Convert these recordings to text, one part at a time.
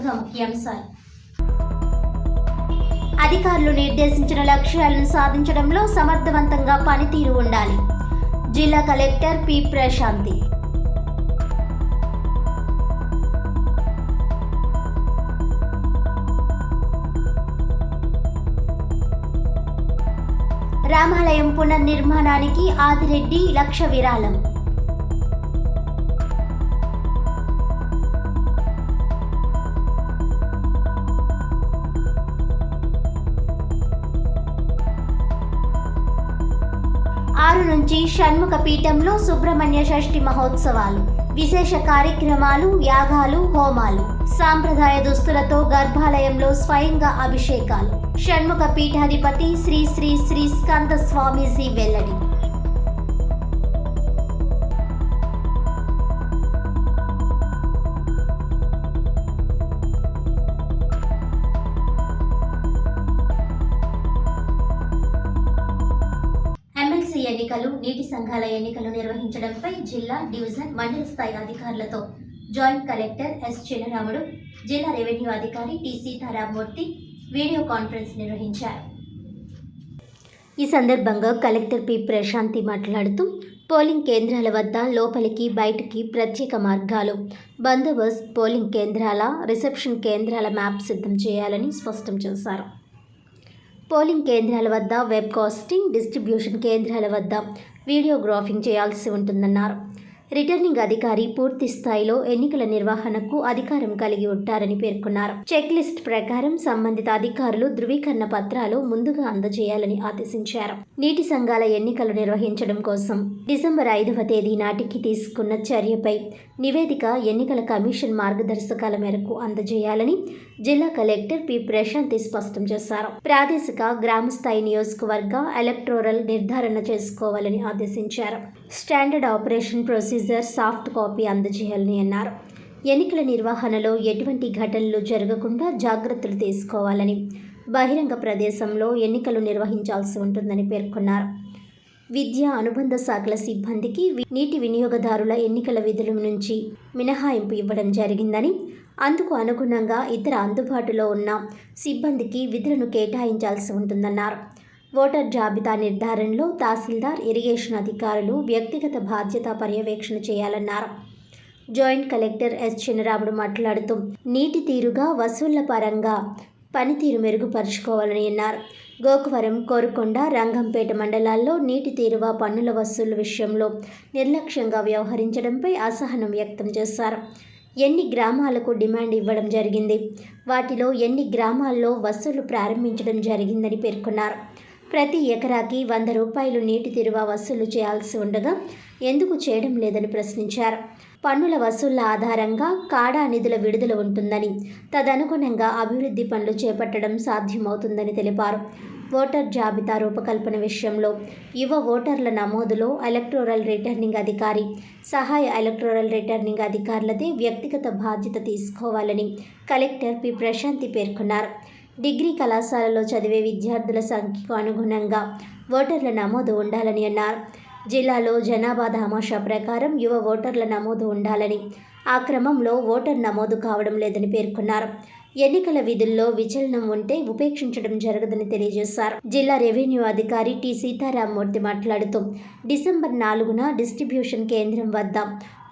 ముందుగా ముఖ్యాంశాలు. అధికారులు నిర్దేశించిన లక్ష్యాలను సాధించడంలో సమర్థవంతంగా పనితీరు ఉండాలి. జిల్లా కలెక్టర్ పి. ప్రశాంతి. రామాలయం పునర్నిర్మాణానికి ఆదిరెడ్డి లక్ష విరాళం. నుంచి షణ్ముఖ పీఠంలో సుబ్రహ్మణ్య షష్ఠి మహోత్సవాలు, విశేష కార్యక్రమాలు, యాగాలు, హోమాలు, సాంప్రదాయ దుస్తులతో గర్భాలయంలో స్వయంగా అభిషేకాలు. షణ్ముఖ పీఠాధిపతి శ్రీ శ్రీ శ్రీ స్కంద స్వామీజీ వెల్లడి. ఎన్నికలు, నీటి సంఘాల ఎన్నికలు నిర్వహించడంపై జిల్లా, డివిజన్, మండల స్థాయి అధికారులతో జాయింట్ కలెక్టర్ ఎస్. చిన్నరాముడు, జిల్లా రెవెన్యూ అధికారి టి. సీతారామూర్తి వీడియో కాన్ఫరెన్స్ నిర్వహించారు. ఈ సందర్భంగా కలెక్టర్ పి. ప్రశాంతి మాట్లాడుతూ పోలింగ్ కేంద్రాల వద్ద లోపలికి బయటికి ప్రత్యేక మార్గాలు, బందోబస్తు, పోలింగ్ కేంద్రాల, రిసెప్షన్ కేంద్రాల మ్యాప్ సిద్ధం చేయాలని స్పష్టం చేశారు. పోలింగ్ కేంద్రాల వద్ద వెబ్ కాస్టింగ్, డిస్ట్రిబ్యూషన్ కేంద్రాల వద్ద వీడియోగ్రాఫింగ్ చేయాల్సి ఉంటుందన్నారు. రిటర్నింగ్ అధికారి పూర్తి స్థాయిలో ఎన్నికల నిర్వహణకు అధికారం కలిగి ఉంటారని పేర్కొన్నారు. చెక్ లిస్ట్ ప్రకారం సంబంధిత అధికారులు ధృవీకరణ పత్రాలు ముందుగా అందజేయాలని ఆదేశించారు. నీటి సంఘాల ఎన్నికలు నిర్వహించడం కోసం డిసెంబర్ 5వ తేదీ నాటికి తీసుకున్న చర్యపై నివేదిక ఎన్నికల కమిషన్ మార్గదర్శకాల మేరకు అందజేయాలని జిల్లా కలెక్టర్ పి. ప్రశాంతి స్పష్టం చేశారు. ప్రాదేశిక, గ్రామ స్థాయి నియోజకవర్గ ఎలక్టోరల్ నిర్ధారణ చేసుకోవాలని ఆదేశించారు. Standard operation procedure soft copy అందజేయాలని అన్నారు. ఎన్నికల నిర్వహణలో ఎటువంటి ఘటనలు జరగకుండా జాగ్రత్తలు తీసుకోవాలని, బహిరంగ ప్రదేశంలో ఎన్నికలు నిర్వహించాల్సి ఉంటుందని పేర్కొన్నారు. విద్యా, అనుబంధ శాఖల సిబ్బందికి నీటి వినియోగదారుల ఎన్నికల విధుల నుంచి మినహాయింపు ఇవ్వడం జరిగిందని, అందుకు అనుగుణంగా ఇతర అందుబాటులో ఉన్న సిబ్బందికి విధులను కేటాయించాల్సి ఉంటుందన్నారు. ఓటర్ జాబితా నిర్ధారణలో తహసీల్దార్, ఇరిగేషన్ అధికారులు వ్యక్తిగత బాధ్యత పర్యవేక్షణ చేయాలన్నారు. Joint collector S. చిన్నరాముడు మాట్లాడుతూ నీటి తీరుగా, వసూళ్ల పరంగా పనితీరు మెరుగుపరుచుకోవాలని అన్నారు. గోకవరం, కోరుకొండ, రంగంపేట మండలాల్లో నీటి తీరువ పన్నుల వసూళ్ల విషయంలో నిర్లక్ష్యంగా వ్యవహరించడంపై అసహనం వ్యక్తం చేశారు. ఎన్ని గ్రామాలకు డిమాండ్ ఇవ్వడం జరిగింది, వాటిలో ఎన్ని గ్రామాల్లో వసూలు ప్రారంభించడం జరిగిందని పేర్కొన్నారు. ప్రతి ఎకరాకి 100 రూపాయలు నీటి తీరువ వసూలు చేయాల్సి ఉండగా ఎందుకు చేయడం లేదని ప్రశ్నించారు. పన్నుల వసూళ్ల ఆధారంగా కాడా నిధుల విడుదల ఉంటుందని, తదనుగుణంగా అభివృద్ధి పనులు చేపట్టడం సాధ్యమవుతుందని తెలిపారు. ఓటర్ జాబితా రూపకల్పన విషయంలో యువ ఓటర్ల నమోదులో ఎలక్టోరల్ రిటర్నింగ్ అధికారి, సహాయ ఎలక్టోరల్ రిటర్నింగ్ అధికారులదే వ్యక్తిగత బాధ్యత తీసుకోవాలని కలెక్టర్ పి. ప్రశాంతి పేర్కొన్నారు. డిగ్రీ కళాశాలలో చదివే విద్యార్థుల సంఖ్యకు అనుగుణంగా ఓటర్ల నమోదు ఉండాలని అన్నారు. జిల్లాలో జనాభా దామాషా ప్రకారం యువ ఓటర్ల నమోదు ఉండాలని, ఆ క్రమంలో ఓటర్ నమోదు కావడం లేదని పేర్కొన్నారు. ఎన్నికల విధుల్లో విచలనం ఉంటే ఉపేక్షించడం జరగదని తెలియజేశారు. జిల్లా రెవెన్యూ అధికారి టి. సీతారామూర్తి మాట్లాడుతూ డిసెంబర్ 4న డిస్ట్రిబ్యూషన్ కేంద్రం వద్ద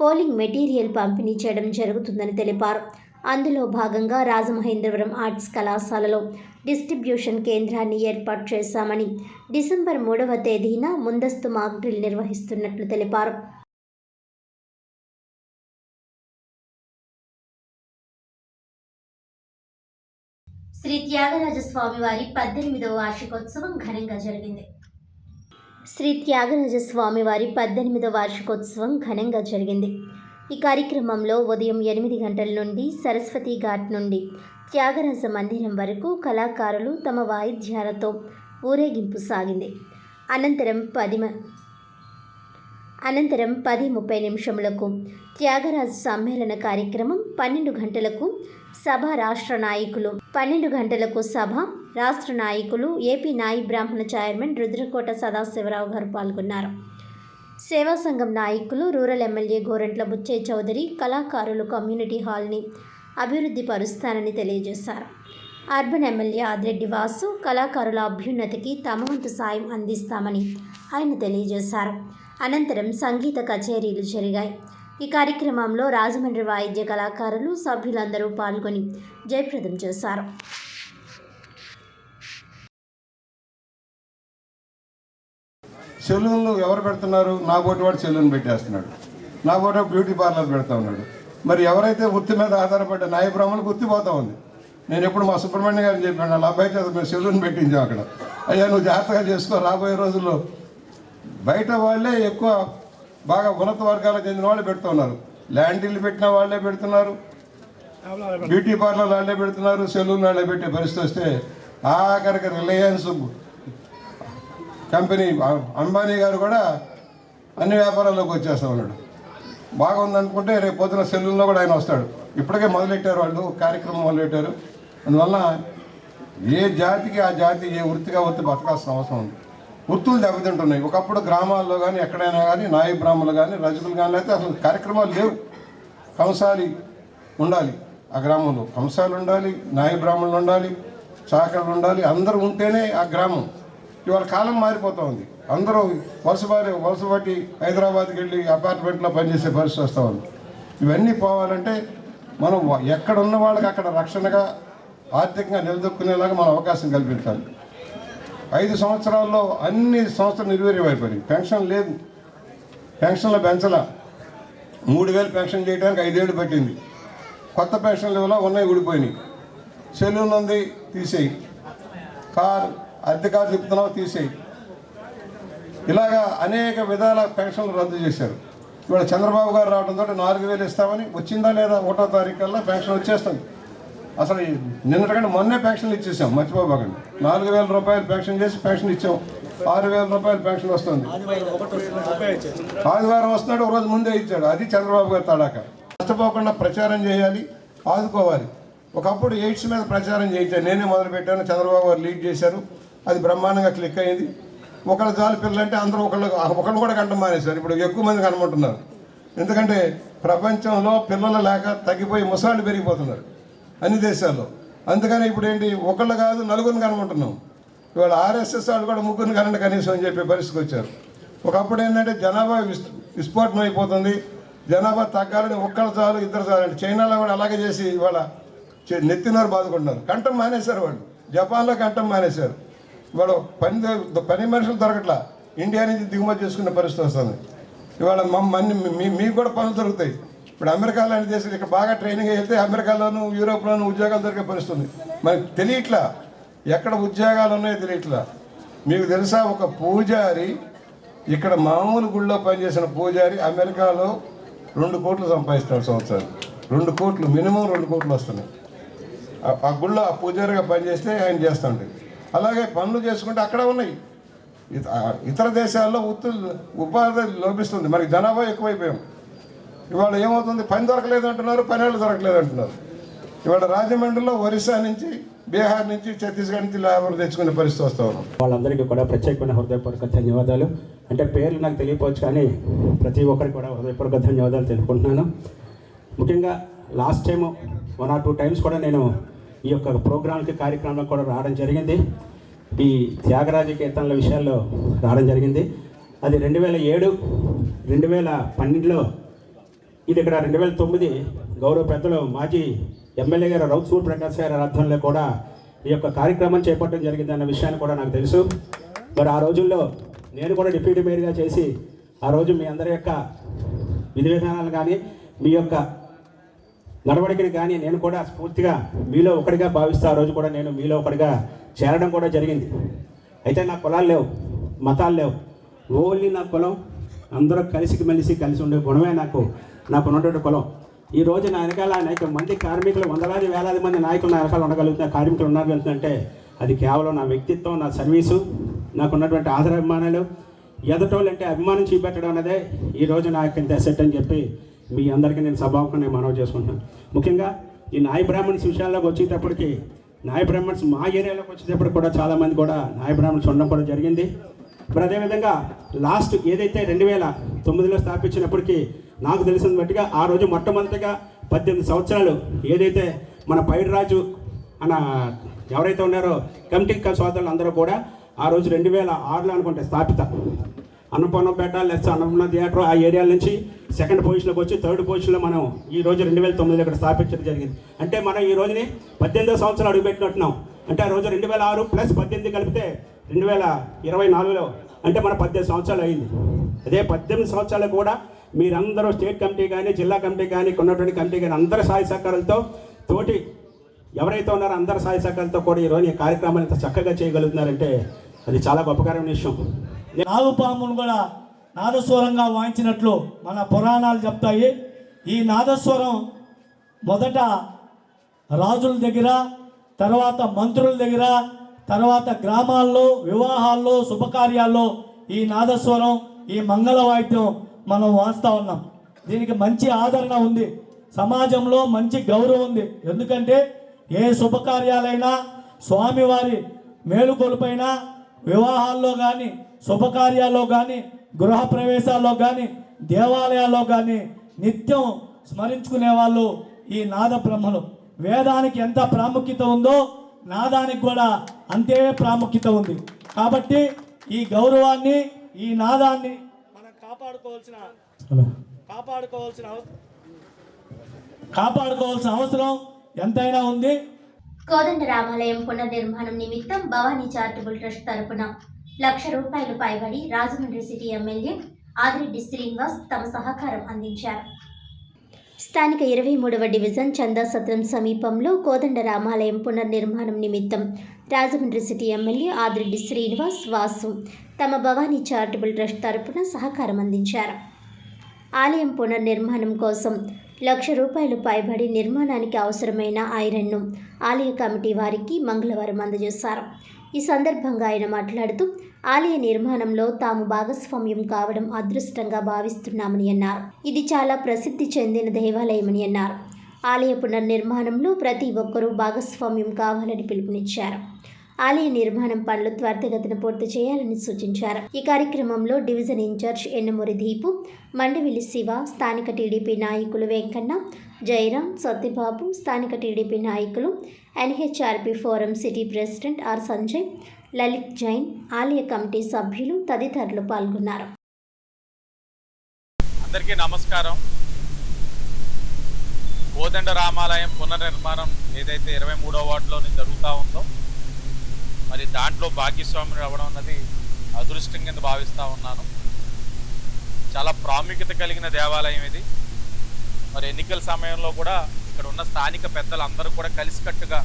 పోలింగ్ మెటీరియల్ పంపిణీ చేయడం జరుగుతుందని తెలిపారు. అందులో భాగంగా రాజమహేంద్రవరం ఆర్ట్స్ కళాశాలలో డిస్ట్రిబ్యూషన్ కేంద్రాన్ని ఏర్పాటు చేశామని, డిసెంబర్ 3వ తేదీన ముందస్తు మాక్ డ్రిల్ నిర్వహిస్తున్నట్లు తెలిపారు. శ్రీ త్యాగరాజ స్వామివారి 18వ వార్షికోత్సవం ఘనంగా జరిగింది. శ్రీ త్యాగరాజ స్వామివారి 18వ వార్షికోత్సవం ఘనంగా జరిగింది. ఈ కార్యక్రమంలో ఉదయం 8 గంటల నుండి సరస్వతి ఘాట్ నుండి త్యాగరాజ మందిరం వరకు కళాకారులు తమ వాయిద్యాలతో ఊరేగింపు సాగింది. అనంతరం 10:30 త్యాగరాజ సమ్మేళన కార్యక్రమం, 12 గంటలకు సభ రాష్ట్ర నాయకులు ఏపీ నాయి బ్రాహ్మణ చైర్మన్ రుద్రకోట సదాశివరావు గారు పాల్గొన్నారు. సేవా సంఘం నాయకులు, రూరల్ ఎమ్మెల్యే గోరంట్ల బుచ్చయ్య చౌదరి, కళాకారులు కమ్యూనిటీ హాల్ని అభివృద్ధి పరుస్తానని తెలియజేశారు. అర్బన్ ఎమ్మెల్యే ఆదిరెడ్డి వాసు కళాకారుల అభ్యున్నతికి తమ వంతు సాయం అందిస్తామని ఆయన తెలియజేశారు. అనంతరం సంగీత కచేరీలు జరిగాయి. ఈ కార్యక్రమంలో రాజమండ్రి వాయిద్య కళాకారులు సభ్యులందరూ పాల్గొని జయప్రదం చేశారు. సెలూన్లు ఎవరు పెడుతున్నారు? నా బోటి వాడు సెలూన్ పెట్టేస్తున్నాడు, నా బోటి బ్యూటీ పార్లర్ పెడతా ఉన్నాడు. మరి ఎవరైతే వృత్తి మీద ఆధారపడ్డ నాయ బ్రాహ్మణులకు వృత్తి పోతా ఉంది. నేను ఎప్పుడు మా సుబ్రహ్మణ్య గారిని చెప్పాను, వాళ్ళ అబ్బాయి చేత మేము సెలూన్ పెట్టించాం అక్కడ. అయ్యా నువ్వు జాగ్రత్తగా చేసుకో, రాబోయే రోజుల్లో బయట వాళ్ళే ఎక్కువ బాగా ఉన్నత వర్గాలకు చెందిన వాళ్ళు పెడుతూ ఉన్నారు. ల్యాండీలు పెట్టిన వాళ్ళే పెడుతున్నారు, బ్యూటీ పార్లర్ వాళ్ళే పెడుతున్నారు, సెలూన్ వాళ్ళే పెట్టే పరిస్థితి వస్తే ఆఖరికి రిలయన్స్ కంపెనీ అంబానీ గారు కూడా అన్ని వ్యాపారాల్లోకి వచ్చేస్తూ ఉన్నాడు. బాగుందనుకుంటే రేపు పొద్దున సెలూన్లో కూడా ఆయన వస్తాడు. ఇప్పటికే మొదలెట్టారు, వాళ్ళు కార్యక్రమం మొదలెట్టారు. అందువల్ల ఏ జాతికి ఆ జాతి ఏ వృత్తిగా వృత్తి బతకాల్సిన అవసరం ఉంది. వృత్తులు దెబ్బతింటున్నాయి. ఒకప్పుడు గ్రామాల్లో కానీ ఎక్కడైనా కానీ నాయ బ్రాహ్మణులు కానీ రజకులు కానీ అయితే అసలు కార్యక్రమాలు లేవు. కంసాలి ఉండాలి, ఆ గ్రామంలో కంసాలు ఉండాలి, నాయ బ్రాహ్మణులు ఉండాలి, చాకరులు ఉండాలి. అందరూ ఉంటేనే ఆ గ్రామం. ఇవాళ కాలం మారిపోతూ ఉంది. అందరూ వలస పట్టి హైదరాబాద్కి వెళ్ళి అపార్ట్మెంట్లో పనిచేసే పరిస్థితి వస్తూ ఉంది. ఇవన్నీ పోవాలంటే మనం ఎక్కడ ఉన్న వాళ్ళకి అక్కడ రక్షణగా ఆర్థికంగా నిలదొక్కునేలాగా మనం అవకాశం కల్పించాలి. 5 సంవత్సరాల్లో అన్ని సంస్థలు నిర్వీర్యమైపోయినాయి. పెన్షన్ లేదు, పెన్షన్ల పెంచలా. 3000 పెన్షన్ చేయడానికి 5 ఏళ్ళు పట్టింది. కొత్త పెన్షన్లు ఇవ్వలా, ఉన్నాయి ఊడిపోయినాయి. సెలూన్ ఉంది, తీసేయి. అద్దె కారు తిప్పుతున్నావు, తీసేయి. ఇలాగా అనేక విధాల పెన్షన్లు రద్దు చేశారు. ఇవాళ చంద్రబాబు గారు రావడంతో 4000 ఇస్తామని వచ్చిందా లేదా? 1వ తారీఖు కల్లా పెన్షన్ వచ్చేస్తుంది. అసలు నిన్నటికంటే మొన్నే పెన్షన్లు ఇచ్చేసాం, మర్చిపోబాకండి. 4000 రూపాయలు పెన్షన్ చేసి పెన్షన్ ఇచ్చాం. 6000 రూపాయలు పెన్షన్ వస్తుంది. ఆదివారం వస్తున్నాడు, ఒక రోజు ముందే ఇచ్చాడు. అది చంద్రబాబు గారు తడాక. నష్టపోకుండా ప్రచారం చేయాలి, ఆదుకోవాలి. ఒకప్పుడు ఎయిడ్స్ మీద ప్రచారం చేయించాను, నేనే మొదలుపెట్టాను. చంద్రబాబు గారు లీడ్ చేశారు, అది బ్రహ్మాండంగా క్లిక్ అయ్యింది. ఒకళ్ళు చాలు పిల్లలంటే అందరూ ఒకళ్ళు కూడా కంటం మానేశారు. ఇప్పుడు ఎక్కువ మంది కనమంటున్నారు. ఎందుకంటే ప్రపంచంలో పిల్లలు లేక తగ్గిపోయి ముసలాళ్ళు పెరిగిపోతున్నారు అన్ని దేశాల్లో. అందుకని ఇప్పుడు ఏంటి, ఒకళ్ళు కాదు 4గురిని కనమంటున్నాం. ఇవాళ ఆర్ఎస్ఎస్ వాళ్ళు కూడా 3గురిని కనండి కనీసం అని చెప్పే పరిస్థితికి వచ్చారు. ఒకప్పుడు ఏంటంటే జనాభా విస్ఫోటనం అయిపోతుంది, జనాభా తగ్గాలని ఒక్కళ్ళు చాలు, ఇద్దరు చాలు అంటే చైనాలో కూడా అలాగే చేసి ఇవాళ నెత్తినారు బాదుకుంటున్నారు. కంఠం మానేశారు వాళ్ళు. జపాన్లో కంఠం మానేశారు. ఇవాళ పని మనుషులు దొరకట్లా, ఇండియా నుంచి దిగుమతి చేసుకునే పరిస్థితి వస్తుంది. ఇవాళ మీకు కూడా పనులు దొరుకుతాయి. ఇప్పుడు అమెరికా లాంటి దేశాలు ఇక్కడ బాగా ట్రైనింగ్ అయితే అమెరికాలోను యూరోప్లోనూ ఉద్యోగాలు దొరికే పరిస్థితుంది. మనకి తెలియట్లా, ఎక్కడ ఉద్యోగాలు ఉన్నాయో తెలియట్లా. మీకు తెలుసా, ఒక పూజారి ఇక్కడ మామూలు గుళ్ళో పనిచేసిన పూజారి అమెరికాలో 2 కోట్లు సంపాదిస్తాడు సంవత్సరాలు. 2 కోట్లు, మినిమం 2 కోట్లు వస్తున్నాయి. ఆ గుళ్ళో ఆ పూజారిగా పనిచేస్తే ఆయన చేస్తూ ఉంటుంది. అలాగే పనులు చేసుకుంటే అక్కడ ఉన్నాయి. ఇతర దేశాల్లో ఉపాధి లోపిస్తుంది. మనకి జనాభా ఎక్కువైపోయాం. ఇవాళ ఏమవుతుంది, పని దొరకలేదు అంటున్నారు, పనులు దొరకలేదు అంటున్నారు. ఇవాళ రాజమండ్రిలో ఒరిస్సా నుంచి, బీహార్ నుంచి, ఛత్తీస్గఢ్ నుంచి లేబర్ తెచ్చుకునే పరిస్థితి వస్తూ ఉన్నాం. వాళ్ళందరికీ కూడా ప్రత్యేకమైన హృదయపూర్వక ధన్యవాదాలు. అంటే పేర్లు నాకు తెలియపోవచ్చు, కానీ ప్రతి ఒక్కరికి కూడా హృదయపూర్వక ధన్యవాదాలు తెలుపుకుంటున్నాను. ముఖ్యంగా లాస్ట్ టైము 1 or 2 times కూడా నేను ఈ యొక్క ప్రోగ్రాంకి కార్యక్రమంలో కూడా రావడం జరిగింది. ఈ త్యాగరాజ కీర్తనల విషయాల్లో రావడం జరిగింది. అది 2007, 2012లో, ఇది ఇక్కడ 2009 గౌరవ పెద్దలు మాజీ ఎమ్మెల్యే గారు రౌత్ సూర్యప్రకాష్ గారి ఆధ్వర్యంలో కూడా ఈ యొక్క కార్యక్రమం చేపట్టడం జరిగింది అన్న విషయాన్ని కూడా నాకు తెలుసు. మరి ఆ రోజుల్లో నేను కూడా డిప్యూటీ మేయర్గా చేసి ఆ రోజు మీ అందరి యొక్క విధి విధానాలు కానీ మీ యొక్క నడవడికని కానీ నేను కూడా స్ఫూర్తిగా మీలో ఒకటిగా భావిస్తూ ఆ రోజు కూడా నేను మీలో ఒకటిగా చేరడం కూడా జరిగింది. అయితే నా కులాలు లేవు, మతాలు లేవు, ఓన్లీ నా కులం. అందరూ కలిసి ఉండే గుణమే నాకు ఉన్నటువంటి కులం. ఈ రోజు నా వెనకాల అనేక మంది కార్మికులు, వందలాది వేలాది మంది నాయకులు నా వెనకాల ఉండగలుగుతున్న, కార్మికులు ఉండగలుగుతుందంటే అది కేవలం నా వ్యక్తిత్వం, నా సర్వీసు, నాకున్నటువంటి ఆదరాభిమానాలు, ఎదటోళ్ళు అంటే అభిమానం చూపెట్టడం అనేదే ఈరోజు నా యొక్క ఇంత అసెట్ అని చెప్పి మీ అందరికీ నేను సభాముఖంగా మనవి చేసుకుంటున్నాను. ముఖ్యంగా ఈ నాయ బ్రాహ్మణ్స్ విషయాల్లోకి వచ్చేటప్పటికి, నాయ బ్రాహ్మణ్స్ మా ఏరియాలోకి వచ్చేటప్పుడు కూడా చాలామంది కూడా నాయ బ్రాహ్మణ్స్ ఉండడం కూడా జరిగింది. మరి అదేవిధంగా లాస్ట్ ఏదైతే 2009లో స్థాపించినప్పటికీ నాకు తెలిసిన బట్టిగా ఆ రోజు మొట్టమొదటిగా 18 సంవత్సరాలు ఏదైతే మన పైడిరాజు అన్న ఎవరైతే ఉన్నారో కమిటీ సోదరులు అందరూ కూడా ఆ రోజు 2006లో అనుకుంటే స్థాపిత అన్నపూర్ణపేట లెస్ అన్నపూర్ణ థియేటర్ ఆ ఏరియా నుంచి సెకండ్ పొజిషన్లోకి వచ్చి థర్డ్ పొజిషన్లో మనం ఈ రోజు 2009లో ఇక్కడ స్థాపించడం జరిగింది. అంటే మనం ఈ రోజుని 18 సంవత్సరాలు అడుగుపెట్టినట్టున్నాం. అంటే ఆ రోజు 2006 + 18 కలిపితే 2024లో అంటే మన 18 సంవత్సరాలు అయింది. అదే 18 సంవత్సరాలు కూడా మీరందరూ స్టేట్ కమిటీ కానీ జిల్లా కమిటీ కానీ ఉన్నటువంటి కమిటీ కానీ అందరి సహాయ సహకారాలతో తోటి ఎవరైతే ఉన్నారో అందరి సహాయ సహకారాలతో కూడా ఈరోజు ఈ కార్యక్రమాన్ని ఇంత చక్కగా చేయగలుగుతున్నారంటే అది చాలా గొప్పకరమైన విషయం. నాగుపామును కూడా నాదస్వరంగా వాయించినట్లు మన పురాణాలు చెప్తాయి. ఈ నాదస్వరం మొదట రాజుల దగ్గర, తర్వాత మంత్రుల దగ్గర, తర్వాత గ్రామాల్లో వివాహాల్లో శుభకార్యాల్లో ఈ నాదస్వరం ఈ మంగళ వాయిద్యం మనం వాయిస్తూ ఉన్నాం. దీనికి మంచి ఆదరణ ఉంది, సమాజంలో మంచి గౌరవం ఉంది. ఎందుకంటే ఏ శుభకార్యాలైనా స్వామివారి మేలుకొలుపైనా వివాహాల్లో కానీ శుభకార్యాల్లో కానీ గృహప్రవేశాల్లో కానీ దేవాలయాల్లో కానీ నిత్యం స్మరించుకునే వాళ్ళు ఈ నాద బ్రహ్మలు. వేదానికి ఎంత ప్రాముఖ్యత ఉందో నాదానికి కూడా అంతే ప్రాముఖ్యత ఉంది. కాబట్టి ఈ గౌరవాన్ని ఈ నాదాన్ని మనం కాపాడుకోవాల్సిన అవసరం ఎంతైనా ఉంది. కోదండ రామాలయం పునర్నిర్మాణం నిమిత్తం భవానీ చారిటబుల్ ట్రస్ట్ తరపున ₹1,00,000 పైబడి రాజమండ్రి సిటీ ఎమ్మెల్యే ఆదిరెడ్డి శ్రీనివాస్ తమ సహకారం అందించారు. స్థానిక 23వ డివిజన్ చందాసత్రం సమీపంలో కోదండ రామాలయం పునర్నిర్మాణం నిమిత్తం రాజమండ్రి సిటీ ఎమ్మెల్యే ఆదిరెడ్డి శ్రీనివాస్ వాసు తమ భవానీ చారిటబుల్ ట్రస్ట్ తరపున సహకారం అందించారు. ఆలయం పునర్నిర్మాణం కోసం ₹1,00,000 పైబడి నిర్మాణానికి అవసరమైన ఐరన్ను ఆలయ కమిటీ వారికి మంగళవారం అందజేశారు. ఈ సందర్భంగా ఆయన మాట్లాడుతూ ఆలయ నిర్మాణంలో తాము భాగస్వామ్యం కావడం అదృష్టంగా భావిస్తున్నామని అన్నారు. ఇది చాలా ప్రసిద్ధి చెందిన దేవాలయమని అన్నారు. ఆలయ పునర్నిర్మాణంలో ప్రతి ఒక్కరూ భాగస్వామ్యం కావాలని పిలుపునిచ్చారు. ఆలయ నిర్మాణం పనులు త్వరితగతిన పూర్తి చేయాలని సూచించారు. ఈ కార్యక్రమంలో డివిజన్ ఇన్ఛార్జ్ ఎన్నమూరి దీపు, మండవిలి శివ, స్థానిక టీడీపీ నాయకులు వెంకన్న, జయరాం, సత్యబాబు, స్థానిక టీడీపీ నాయకులు, NHRP forum city president R Sanjay, Lalit Jain, ఆలయ కమిటీ సభ్యులు తదితరులు పాల్గొన్నారు. అందరికీ నమస్కారం. కోదండ రామాలయం పునర్నిర్మాణం ఏదైతే 23వ వార్డులోని జరుగుతూ ఉందో మరి దాంట్లో భాగ్యస్వామి రావడం అన్నది అదృష్టం కింద భావిస్తూ ఉన్నాను. చాలా ప్రాముఖ్యత కలిగిన దేవాలయం ఇది. మరి ఎన్నికల సమయంలో కూడా ఇక్కడ ఉన్న స్థానిక పెద్దలందరూ కూడా కలిసికట్టుగా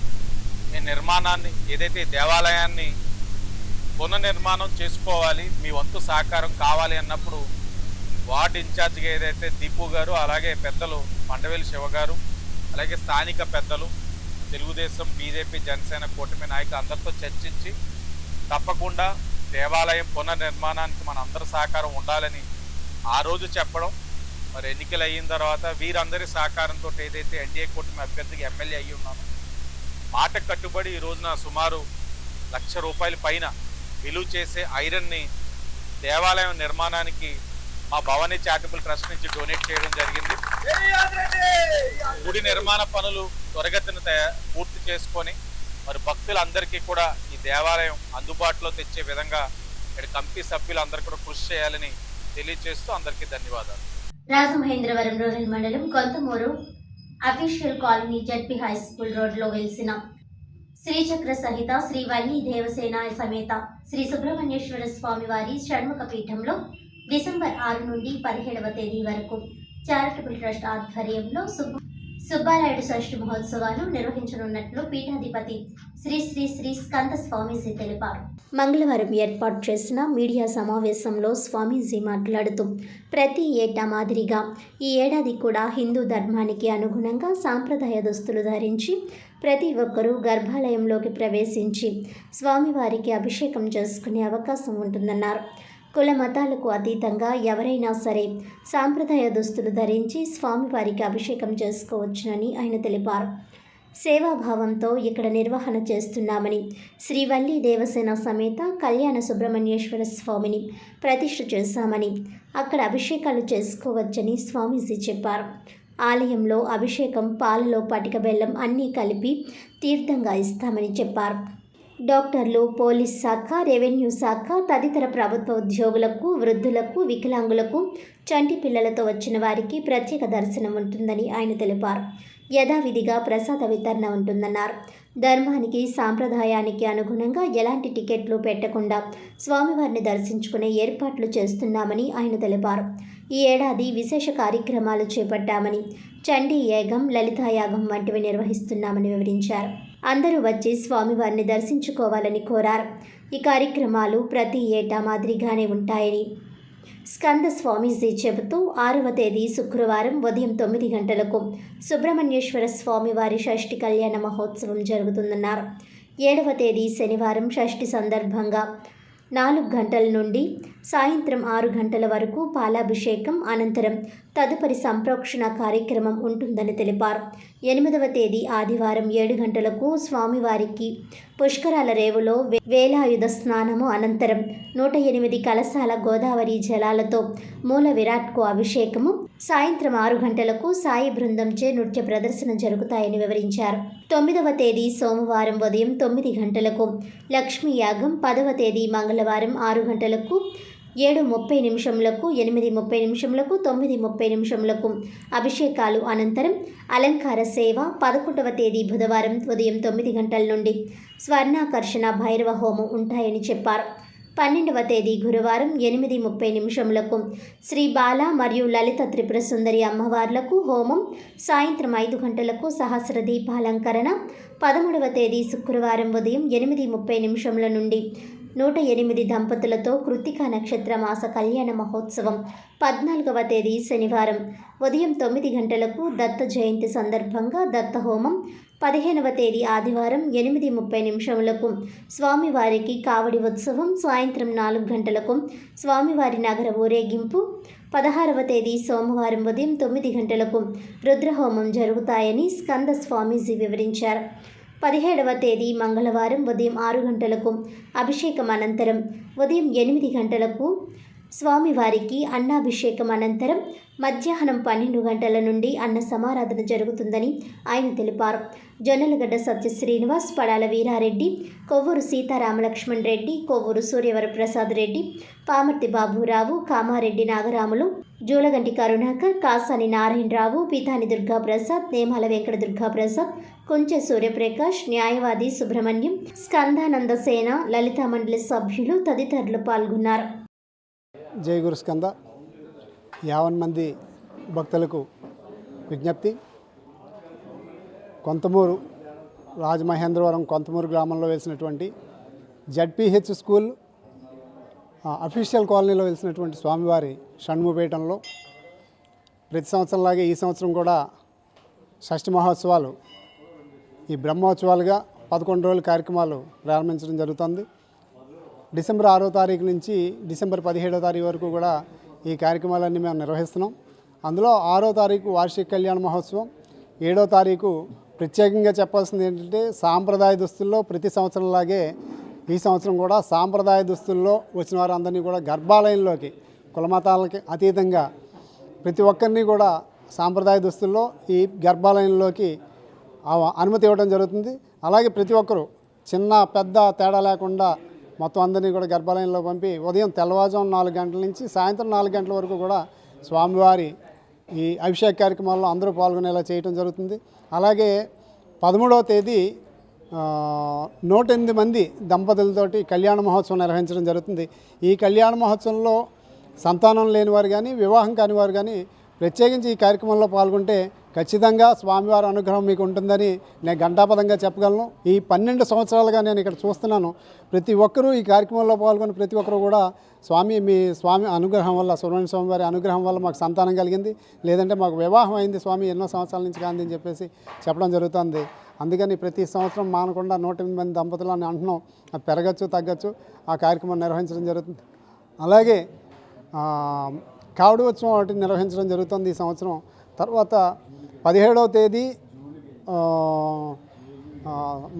ఈ నిర్మాణాన్ని ఏదైతే దేవాలయాన్ని పునర్నిర్మాణం చేసుకోవాలి, మీ వంతు సహకారం కావాలి అన్నప్పుడు వార్డు ఇన్ఛార్జిగా ఏదైతే దీపు గారు, అలాగే పెద్దలు మండవేలి శివ గారు, అలాగే స్థానిక పెద్దలు తెలుగుదేశం, బీజేపీ, జనసేన కూటమి నాయకులు అందరితో చర్చించి తప్పకుండా దేవాలయం పునర్నిర్మాణానికి మన అందరి సహకారం ఉండాలని ఆ రోజు చెప్పడం, మరి ఎన్నికలు అయిన తర్వాత వీరందరి సహకారంతో ఏదైతే ఎన్డీఏ కూటమి అభ్యర్థికి ఎమ్మెల్యే అయ్యి ఉన్నానో మాట కట్టుబడి ఈ రోజున సుమారు ₹1,00,000 పైన విలువ చేసే ఐరన్ని దేవాలయం నిర్మాణానికి మా భవానీ చారిటబుల్ ట్రస్ట్ నుంచి డొనేట్ చేయడం జరిగింది. గుడి నిర్మాణ పనులు త్వరగతిన పూర్తి చేసుకొని మరి భక్తులందరికీ కూడా ఈ దేవాలయం అందుబాటులో తెచ్చే విధంగా ఇక్కడ కమిటీ సభ్యులందరూ కూడా కృషి చేయాలని తెలియజేస్తూ అందరికీ ధన్యవాదాలు. రాజమహేంద్రవరం రూరల్ మండలం Konthamuru official colony ZP high school రోడ్లో వెలిసిన శ్రీచక్ర సహిత శ్రీ వల్లి దేవసేన సమేత శ్రీ సుబ్రహ్మణ్యేశ్వర స్వామి వారి షణ్ముఖ పీఠంలో డిసెంబర్ 6 నుండి 17వ తేదీ వరకు చారిటబుల్ ట్రస్ట్ ఆధ్వర్యంలో సుబ్బారాయుడు షష్ఠి మహోత్సవాలు నిర్వహించనున్నట్లు పీఠాధిపతి శ్రీ శ్రీ శ్రీ స్కంద స్వామీజీ తెలిపారు. మంగళవారం ఏర్పాటు చేసిన మీడియా సమావేశంలో స్వామీజీ మాట్లాడుతూ ప్రతి ఏటా మాదిరిగా ఈ ఏడాది కూడా హిందూ ధర్మానికి అనుగుణంగా సాంప్రదాయ దుస్తులు ధరించి ప్రతి ఒక్కరూ గర్భాలయంలోకి ప్రవేశించి స్వామివారికి అభిషేకం చేసుకునే అవకాశం ఉంటుందన్నారు. కుల మతాలకు అతీతంగా ఎవరైనా సరే సాంప్రదాయ దుస్తులు ధరించి స్వామివారికి అభిషేకం చేసుకోవచ్చునని ఆయన తెలిపారు. సేవాభావంతో ఇక్కడ నిర్వహణ చేస్తున్నామని, శ్రీవల్లి దేవసేన సమేత కళ్యాణ సుబ్రహ్మణ్యేశ్వర స్వామిని ప్రతిష్ఠ చేశామని, అక్కడ అభిషేకాలు చేసుకోవచ్చని స్వామీజీ చెప్పారు. ఆలయంలో అభిషేకం, పాలలో పటిక బెల్లం అన్నీ కలిపి తీర్థంగా ఇస్తామని చెప్పారు. డాక్టర్లు, పోలీస్ శాఖ, రెవెన్యూ శాఖ తదితర ప్రభుత్వ ఉద్యోగులకు, వృద్ధులకు, వికలాంగులకు, చంటి పిల్లలతో వచ్చిన వారికి ప్రత్యేక దర్శనం ఉంటుందని ఆయన తెలిపారు. యథావిధిగా ప్రసాద వితరణ ఉంటుందన్నారు. ధర్మానికి, సాంప్రదాయానికి అనుగుణంగా ఎలాంటి టికెట్లు పెట్టకుండా స్వామివారిని దర్శించుకునే ఏర్పాట్లు చేస్తున్నామని ఆయన తెలిపారు. ఈ ఏడాది విశేష కార్యక్రమాలు చేపట్టామని, చండీ యాగం, లలితా యాగం వంటివి నిర్వహిస్తున్నామని వివరించారు. అందరూ వచ్చి స్వామివారిని దర్శించుకోవాలని కోరారు. ఈ కార్యక్రమాలు ప్రతి ఏటా మాదిరిగానే ఉంటాయని స్కంద స్వామీజీ చెబుతూ 6వ తేదీ శుక్రవారం ఉదయం 9 గంటలకు సుబ్రహ్మణ్యేశ్వర స్వామివారి షష్ఠి కళ్యాణ మహోత్సవం జరుగుతుందన్నారు. 7వ తేదీ శనివారం షష్ఠి సందర్భంగా 4 గంటల నుండి సాయంత్రం 6 గంటల వరకు పాలాభిషేకం, అనంతరం తదుపరి సంప్రోక్షణ కార్యక్రమం ఉంటుందని తెలిపారు. 8వ తేదీ ఆదివారం 7 గంటలకు స్వామివారికి పుష్కరాల రేవులో వేలాయుధ స్నానము, అనంతరం 108 కలశాల గోదావరి జలాలతో మూల విరాట్కు అభిషేకము, సాయంత్రం 6 గంటలకు సాయి బృందంచే నృత్య ప్రదర్శన జరుగుతాయని వివరించారు. 9వ తేదీ సోమవారం ఉదయం 9 గంటలకు లక్ష్మీ యాగం, 10వ తేదీ మంగళవారం 6 గంటలకు, 7:30 నిమిషములకు, 8:30 నిమిషములకు, 9:30 నిమిషములకు అభిషేకాలు, అనంతరం అలంకార సేవ. 11వ తేదీ బుధవారం ఉదయం 9 గంటల నుండి స్వర్ణాకర్షణ భైరవ హోమం ఉంటాయని చెప్పారు. 12వ తేదీ గురువారం 8:30 నిమిషములకు శ్రీ బాల మరియు లలిత త్రిపుర సుందరి అమ్మవార్లకు హోమం, సాయంత్రం 5 గంటలకు సహస్ర దీపాలంకరణ. 13వ తేదీ శుక్రవారం ఉదయం 8:30 నిమిషముల నుండి 108 దంపతులతో కృత్తికా నక్షత్ర మాస కళ్యాణ మహోత్సవం. 14వ తేదీ శనివారం ఉదయం 9 గంటలకు దత్త జయంతి సందర్భంగా దత్త హోమం. 15వ తేదీ ఆదివారం 8:30 నిమిషములకు స్వామివారికి కావడి ఉత్సవం, సాయంత్రం 4 గంటలకు స్వామివారి నగర ఊరేగింపు. 16వ తేదీ సోమవారం ఉదయం 9 గంటలకు రుద్రహోమం జరుగుతాయని స్కంద స్వామీజీ వివరించారు. 17వ తేదీ మంగళవారం ఉదయం 6 గంటలకు అభిషేకం, అనంతరం ఉదయం 8 గంటలకు స్వామివారికి అన్నాభిషేకం, అనంతరం మధ్యాహ్నం 12 గంటల నుండి అన్న సమారాధన జరుగుతుందని ఆయన తెలిపారు. జొన్నలగడ్డ సత్య శ్రీనివాస్, పడాల వీరారెడ్డి, కొవ్వూరు సీతారామలక్ష్మణ్ రెడ్డి, కొవ్వూరు సూర్యవరప్రసాద్ రెడ్డి, పామర్తి బాబురావు, కామారెడ్డి నాగరాములు, జూలగంటి కరుణాకర్, కాసాని నారాయణరావు, పీతాని దుర్గాప్రసాద్, నేమాల వెంకట దుర్గాప్రసాద్, కొంచె సూర్యప్రకాష్, న్యాయవాది సుబ్రహ్మణ్యం, స్కందానంద సేన, లలితా మండలి సభ్యులు తదితరులు పాల్గొన్నారు. జై గురు స్కంద. 50 మంది భక్తులకు విజ్ఞప్తి. కొంతమూరు, రాజమహేంద్రవరం కొంతమూరు గ్రామంలో వెలిసినటువంటి జడ్పీహెచ్ స్కూల్ అఫీషియల్ కాలనీలో వెలిసినటువంటి స్వామివారి షణ్ముఖపీఠంలో ప్రతి సంవత్సరంలాగే ఈ సంవత్సరం కూడా షష్ఠి మహోత్సవాలు, ఈ బ్రహ్మోత్సవాలుగా 11 రోజుల కార్యక్రమాలు ప్రారంభించడం జరుగుతుంది. డిసెంబర్ 6వ తారీఖు నుంచి డిసెంబర్ 17వ తారీఖు వరకు కూడా ఈ కార్యక్రమాలన్నీ మేము నిర్వహిస్తున్నాం. అందులో 6వ తారీఖు వార్షిక కళ్యాణ మహోత్సవం, 7వ తారీఖు ప్రత్యేకంగా చెప్పాల్సింది ఏంటంటే సాంప్రదాయ దుస్తుల్లో ప్రతి సంవత్సరంలాగే ఈ సంవత్సరం కూడా సాంప్రదాయ దుస్తుల్లో వచ్చిన వారందరినీ కూడా గర్భాలయంలోకి, కులమతాలకి అతీతంగా ప్రతి ఒక్కరిని కూడా సాంప్రదాయ దుస్తుల్లో ఈ గర్భాలయంలోకి అనుమతి ఇవ్వడం జరుగుతుంది. అలాగే ప్రతి ఒక్కరూ చిన్న పెద్ద తేడా లేకుండా మొత్తం అందరినీ కూడా గర్భాలయంలో పంపి ఉదయం తెల్లవారుజాము 4 గంటల నుంచి సాయంత్రం 4 గంటల వరకు కూడా స్వామివారి ఈ అభిషేక కార్యక్రమాల్లో అందరూ పాల్గొనేలా చేయడం జరుగుతుంది. అలాగే 13వ తేదీ 108 మంది దంపతులతోటి కళ్యాణ మహోత్సవం నిర్వహించడం జరుగుతుంది. ఈ కళ్యాణ మహోత్సవంలో సంతానం లేని వారు కానీ, వివాహం కాని వారు కానీ ప్రత్యేకించి ఈ కార్యక్రమంలో పాల్గొంటే ఖచ్చితంగా స్వామివారి అనుగ్రహం మీకు ఉంటుందని నేను ఘంటాపదంగా చెప్పగలను. ఈ 12 సంవత్సరాలుగా నేను ఇక్కడ చూస్తున్నాను. ప్రతి ఒక్కరూ ఈ కార్యక్రమంలో పాల్గొని ప్రతి ఒక్కరూ కూడా మీ స్వామి అనుగ్రహం వల్ల, సుబ్రహ్మణ్య స్వామి వారి అనుగ్రహం వల్ల మాకు సంతానం కలిగింది, లేదంటే మాకు వివాహం అయింది స్వామి ఎన్నో సంవత్సరాల నుంచి కాంది అని చెప్పేసి చెప్పడం జరుగుతుంది. అందుకని ప్రతి సంవత్సరం మానకుండా 108 మంది దంపతులు అని అంటున్నాం. అది పెరగచ్చు తగ్గచ్చు, ఆ కార్యక్రమం నిర్వహించడం జరుగుతుంది. అలాగే కావడి ఉత్సవం ఒకటి నిర్వహించడం జరుగుతుంది ఈ సంవత్సరం. తర్వాత 17వ తేదీ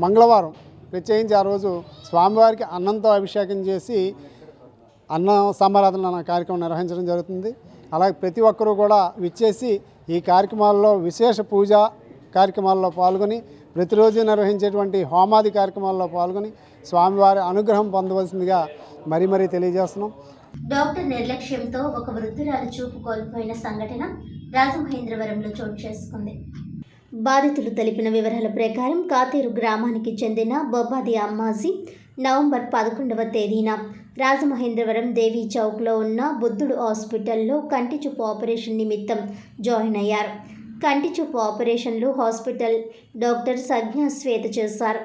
మంగళవారం ప్రత్యేకించి ఆ రోజు స్వామివారికి అన్నంతో అభిషేకం చేసి అన్న సమారాధన కార్యక్రమం నిర్వహించడం జరుగుతుంది. అలాగే ప్రతి ఒక్కరూ కూడా విచ్చేసి ఈ కార్యక్రమాల్లో విశేష పూజ కార్యక్రమాల్లో పాల్గొని ప్రతిరోజు నిర్వహించేటువంటి హోమాది కార్యక్రమాల్లో పాల్గొని స్వామివారి అనుగ్రహం పొందవలసిందిగా మరీ తెలియజేస్తున్నాం. డాక్టర్ నిర్లక్ష్యంతో ఒక వృద్ధురాలు చూపు కోల్పోయిన సంఘటన రాజమహేంద్రవరంలో చోటు చేసుకుంది. బాధితులు తెలిపిన వివరాల ప్రకారం కాతేరు గ్రామానికి చెందిన బొబ్బాది అమ్మాజీ నవంబర్ 11వ తేదీన రాజమహేంద్రవరం దేవీ చౌక్లో ఉన్న బుద్ధుడు హాస్పిటల్లో కంటి చూపు ఆపరేషన్ నిమిత్తం జాయిన్ అయ్యారు. కంటి చూపు ఆపరేషన్లు హాస్పిటల్ డాక్టర్ సజ్ఞా శ్వేత చేశారు.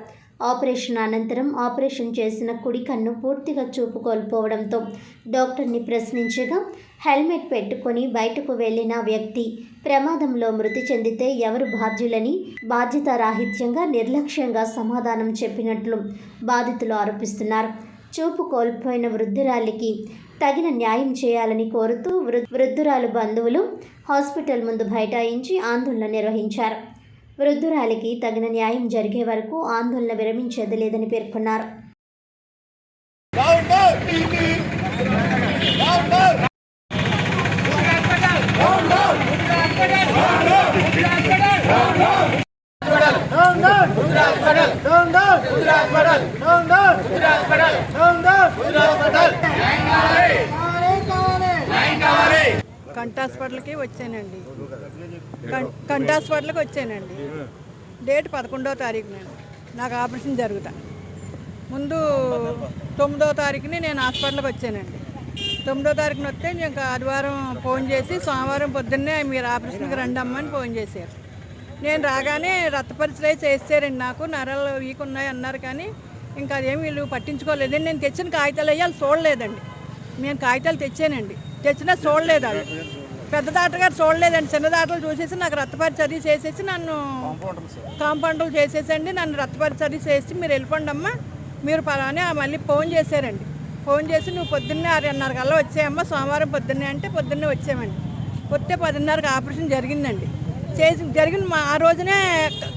ఆపరేషన్ అనంతరం ఆపరేషన్ చేసిన కుడి కన్ను పూర్తిగా చూపు కోల్పోవడంతో డాక్టర్ని ప్రశ్నించగా హెల్మెట్ పెట్టుకొని బయటకు వెళ్లిన వ్యక్తి ప్రమాదంలో మృతి చెందితే ఎవరు బాధ్యులని బాధ్యతారాహిత్యంగా నిర్లక్ష్యంగా సమాధానం చెప్పినట్లు బాధితులు ఆరోపిస్తున్నారు. చూపు కోల్పోయిన వృద్ధురాలికి తగిన న్యాయం చేయాలని కోరుతూ వృద్ధురాలు బంధువులు హాస్పిటల్ ముందు బైఠాయించి ఆందోళన నిర్వహించారు. వృద్ధురాలికి తగిన న్యాయం జరిగే వరకు ఆందోళన విరమించేది లేదని పేర్కొన్నారు. కంటి హాస్పిటల్కి వచ్చానండి. కంటి హాస్పిటల్కి వచ్చానండి. డేట్ 11వ తారీఖున నాకు ఆపరేషన్ జరుగుతా. ముందు 9వ తారీఖుని నేను హాస్పిటల్కి వచ్చానండి. 9వ తారీఖున వస్తే ఇంకా ఆదివారం ఫోన్ చేసి సోమవారం పొద్దున్నే మీరు ఆపరేషన్కి రండి అమ్మని ఫోన్ చేశారు. నేను రాగానే రక్త పరీక్షలు చేసారండి. నాకు నరాలు వీక్ ఉన్నాయి అన్నారు, కానీ ఇంకా అదేమి వీళ్ళు పట్టించుకోలేదండి. నేను తెచ్చిన కాగితాలు అయ్యి వాళ్ళు చూడలేదండి. నేను కాగితాలు తెచ్చానండి, తెచ్చినా చూడలేదు. వాళ్ళు పెద్ద డాక్టర్ గారు చూడలేదండి. చిన్న డాక్టర్లు చూసేసి నాకు రక్త పరీక్ష అది చేసేసి నన్ను కాంపౌండర్లు చేసేసండి. నన్ను రక్త పరీక్ష అది చేసి మీరు వెళ్ళిపోండి అమ్మ మీరు పలానే మళ్ళీ ఫోన్ చేశారండి. ఫోన్ చేసి నువ్వు పొద్దున్నే 6:30 కల్లా వచ్చాయమ్మ సోమవారం పొద్దున్నే అంటే పొద్దున్నే వచ్చామండి. వస్తే 10:30కి ఆపరేషన్ జరిగిందండి. జరిగిన ఆ రోజునే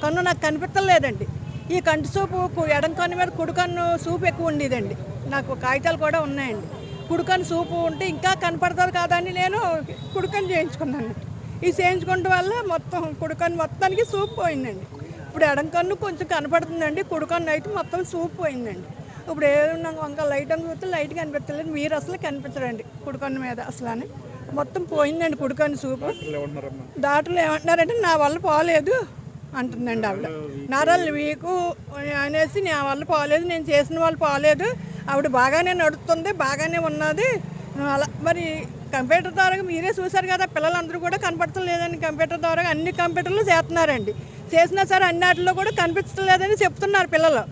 కన్ను నాకు కనిపించలేదండి. ఈ కంటి సూపు ఎడం కన్ను మీద కుడి కన్ను సూపు ఎక్కువ ఉండేదండి. నాకు కాగితాలు కూడా ఉన్నాయండి. కుడికన్ను సూపు ఉంటే ఇంకా కనపడతారు కాదని నేను కుడికన్ను చేయించుకున్నాను. ఈ చేయించుకోవడం వల్ల మొత్తం కుడికన్ను మొత్తానికి సూపు పోయిందండి. ఇప్పుడు ఎడం కన్ను కొంచెం కనపడుతుందండి, కుడికన్ను అయితే మొత్తం సూపు పోయిందండి. ఇప్పుడు ఏమన్నా ఇంకా లైట్ అని చూస్తే లైట్ కనిపించలేదు. మీరు అసలు కనిపించరండి కుడికన్ను మీద అసలు అని మొత్తం పోయిందండి కుడికన్ను సూపు. డాక్టర్లు ఏమంటున్నారంటే నా వల్ల పోలేదు అంటుందండి ఆవిడ. నరాలు వీకు అనేసి నా వల్ల పోలేదు, నేను చేసిన వాళ్ళు పోలేదు, ఆవిడ బాగానే నడుస్తుంది, బాగానే ఉన్నది అలా. మరి కంప్యూటర్ ద్వారా మీరే చూసారు కదా, పిల్లలందరూ కూడా కనపడతలేదండి. కంప్యూటర్ ద్వారా అన్ని కంప్యూటర్లు చేస్తున్నారండి. చేసినా సరే అన్నిటిలో కూడా కనిపించలేదని చెప్తున్నారు పిల్లలు.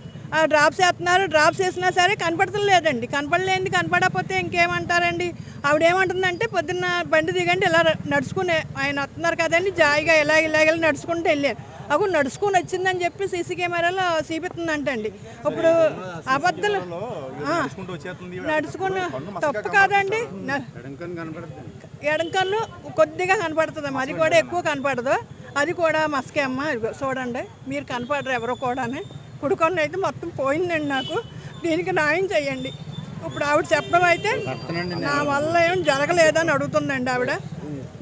డ్రాప్స్ వేస్తున్నారు, డ్రాప్స్ వేసినా సరే కనపడతలేదండి. కనపడలేంది, కనపడకపోతే ఇంకేమంటారండి. ఆవిడ ఏమంటుందంటే పొద్దున్న బండి దిగండి ఇలా నడుచుకుని ఆయన వస్తున్నారు కదండి జాయిగా ఇలా నడుచుకుంటూ వెళ్ళాను. అప్పుడు నడుచుకుని వచ్చిందని చెప్పి సీసీ కెమెరాలో చూపిస్తుందంటండి. ఇప్పుడు అబద్ధాలు నడుచుకుని తప్పు కాదండి. ఎడంకన్ను కొద్దిగా కనపడుతుంది, అది కూడా ఎక్కువ కనపడదు. అది కూడా మస్కే అమ్మ చూడండి, మీరు కనపడరు ఎవరో కూడా. కుడుకొన్న అయితే మొత్తం పోయిందండి. నాకు దీనికి న్యాయం చేయండి. ఇప్పుడు ఆవిడ చెప్పడం అయితే నా వల్ల ఏమి జరగలేదని అడుగుతుందండి ఆవిడ.